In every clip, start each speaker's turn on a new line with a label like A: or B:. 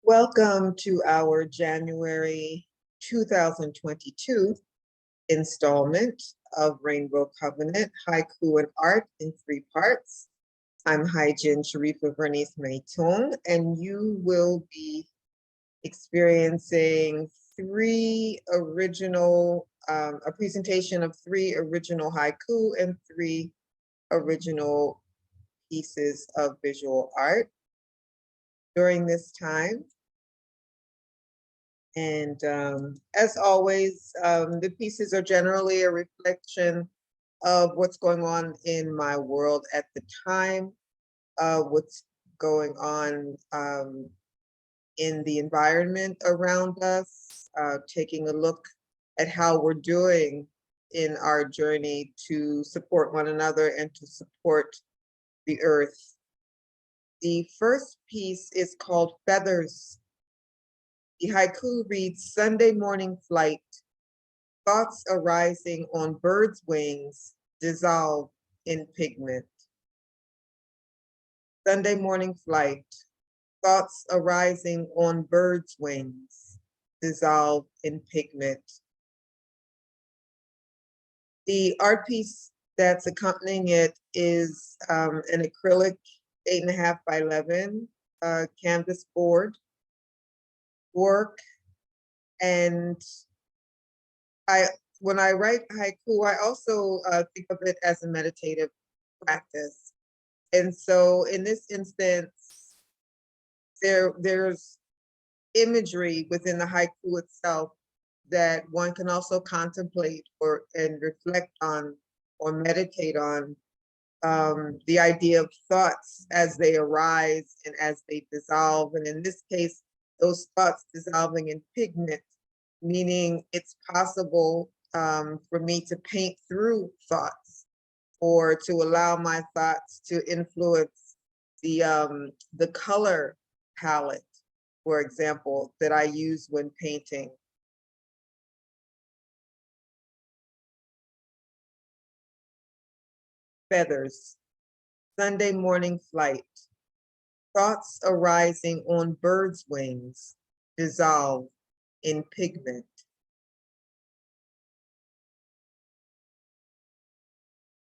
A: Welcome to our January 2022 installment of Rainbow Covenant, Haiku and Art in 3 parts. I'm Haijin Sharifa Bernice Meytung, and you will be experiencing a presentation of 3 original haiku and 3 original pieces of visual art during this time. And as always, the pieces are generally a reflection of what's going on in my world at the time, what's going on in the environment around us, taking a look at how we're doing in our journey to support one another and to support the earth. The first piece is called Feathers. The haiku reads, Sunday morning flight, thoughts arising on birds' wings dissolve in pigment. Sunday morning flight, thoughts arising on birds' wings dissolve in pigment. The art piece that's accompanying it is an acrylic 8.5 by 11 canvas board work. And when I write haiku, I also think of it as a meditative practice. And so in this instance, there's imagery within the haiku itself that one can also contemplate and reflect on or meditate on, the idea of thoughts as they arise and as they dissolve. And in this case, those thoughts dissolving in pigment, meaning it's possible for me to paint through thoughts or to allow my thoughts to influence the color palette, for example, that I use when painting. Feathers, Sunday morning flight, thoughts arising on birds' wings dissolve in pigment.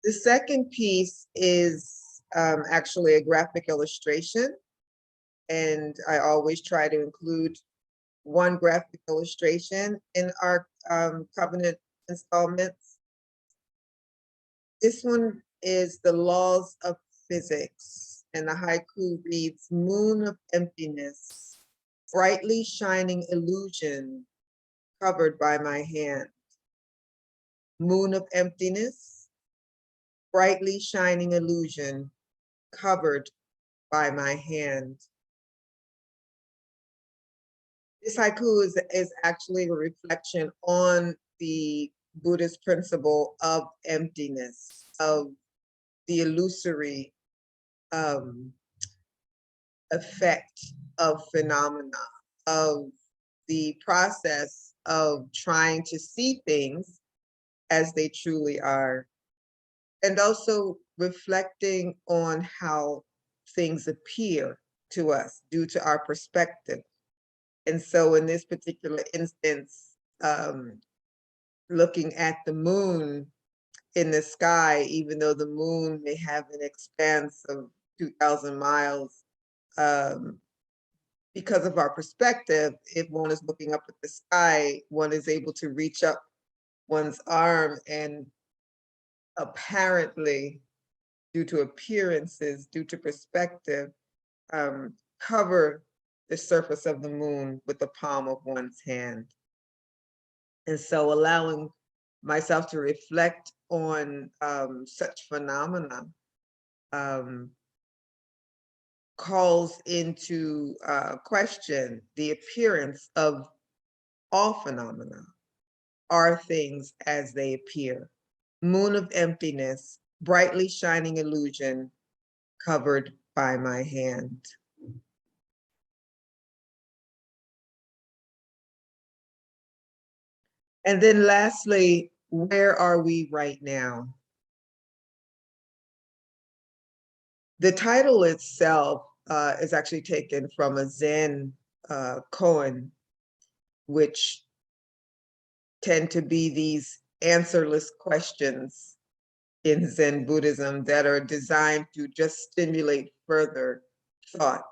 A: The second piece is actually a graphic illustration, and I always try to include one graphic illustration in our Covenant installments. This one is The Laws of Physics, and the haiku reads, Moon of emptiness, brightly shining illusion covered by my hand. Moon of emptiness, brightly shining illusion covered by my hand. This haiku is actually a reflection on the Buddhist principle of emptiness, of the illusory effect of phenomena, of the process of trying to see things as they truly are, and also reflecting on how things appear to us due to our perspective. And so in this particular instance, looking at the moon in the sky, even though the moon may have an expanse of 2,000 miles, because of our perspective, if one is looking up at the sky, one is able to reach up one's arm and apparently, due to appearances, due to perspective, cover the surface of the moon with the palm of one's hand. And so allowing myself to reflect on such phenomena calls into question the appearance of all phenomena. Are things as they appear? Moon of emptiness, brightly shining illusion covered by my hand. And then lastly, where are we right now? The title itself is actually taken from a Zen koan, which tend to be these answerless questions in Zen Buddhism that are designed to just stimulate further thought.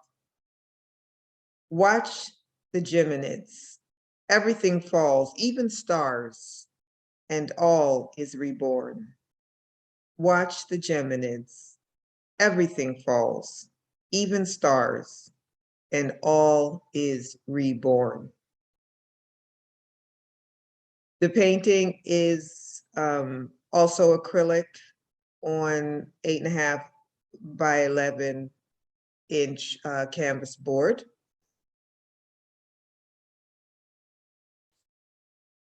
A: Watch the Geminids. Everything falls, even stars, and all is reborn. Watch the Geminids. Everything falls, even stars, and all is reborn. The painting is also acrylic on 8.5 by 11-inch canvas board.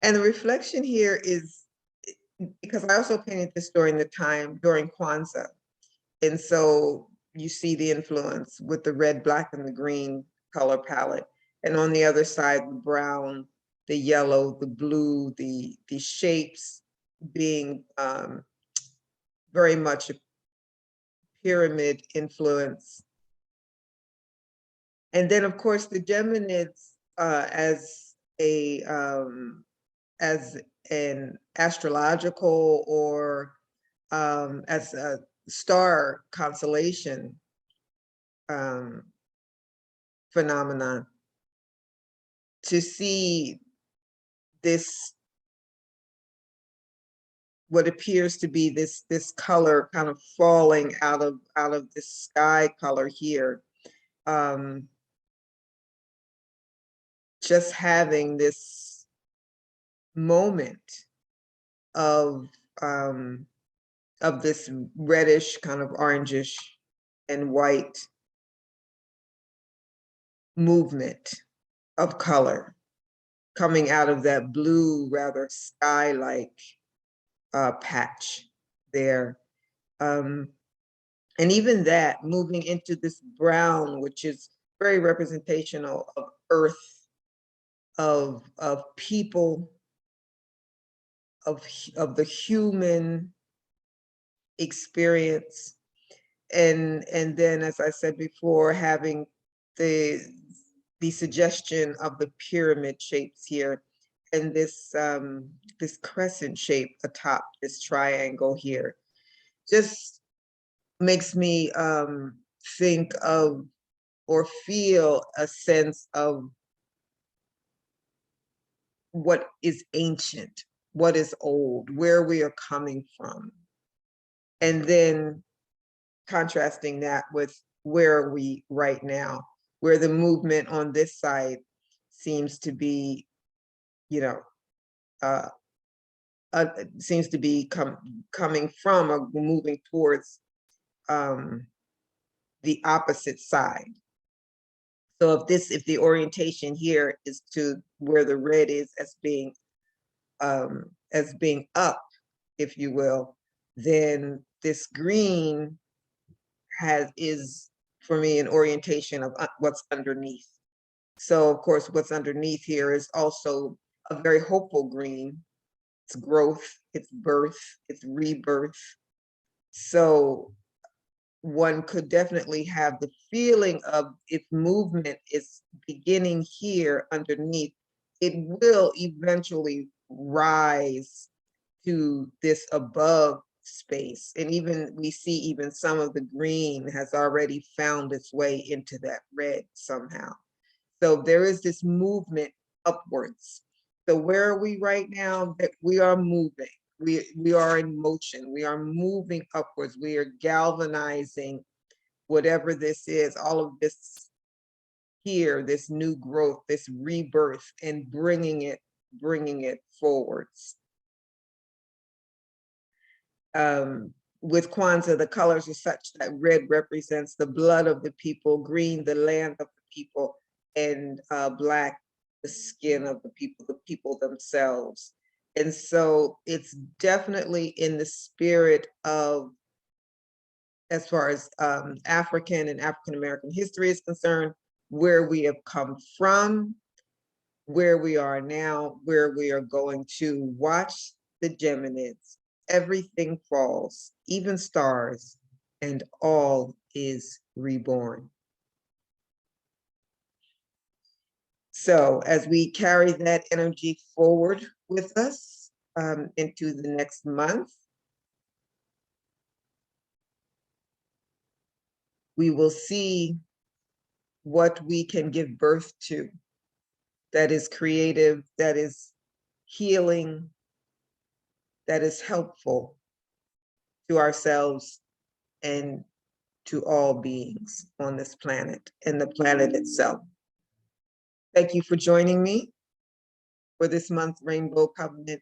A: And the reflection here is, because I also painted this during Kwanzaa. And so you see the influence with the red, black, and the green color palette. And on the other side, the brown, the yellow, the blue, the shapes being very much a pyramid influence. And then, of course, the Geminids as an astrological or as a star constellation phenomenon. To see this, what appears to be this color kind of falling out of the sky color here, just having this moment of this reddish, kind of orangish and white movement of color coming out of that blue, rather sky-like patch there. And even that moving into this brown, which is very representational of earth, of people, of the human experience. And then, as I said before, having the suggestion of the pyramid shapes here, and this crescent shape atop this triangle here, just makes me think of or feel a sense of what is ancient, what is old, where we are coming from. And then contrasting that with where are we right now, where the movement on this side seems to be, seems to be coming from or moving towards the opposite side. So if the orientation here is to where the red is as being up, if you will, then this green is for me an orientation of what's underneath. So of course, what's underneath here is also a very hopeful green. It's growth, it's birth, it's rebirth. So one could definitely have the feeling of, if movement is beginning here underneath, it will eventually rise to this above space. And even we see even some of the green has already found its way into that red somehow. So there is this movement upwards. So where are we right now? That we are moving. We are in motion. We are moving upwards. We are galvanizing whatever this is, all of this here, this new growth, this rebirth, and bringing it forwards. With Kwanzaa, the colors are such that red represents the blood of the people, green, the land of the people, and black, the skin of the people themselves. And so it's definitely in the spirit of, as far as African and African-American history is concerned, where we have come from, where we are now, where we are going to. Watch the Geminids. Everything falls, even stars, and all is reborn. So as we carry that energy forward with us into the next month, we will see what we can give birth to that is creative, that is healing, that is helpful to ourselves and to all beings on this planet and the planet itself. Thank you for joining me for this month's Rainbow Covenant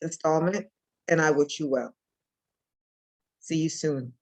A: installment, and I wish you well. See you soon.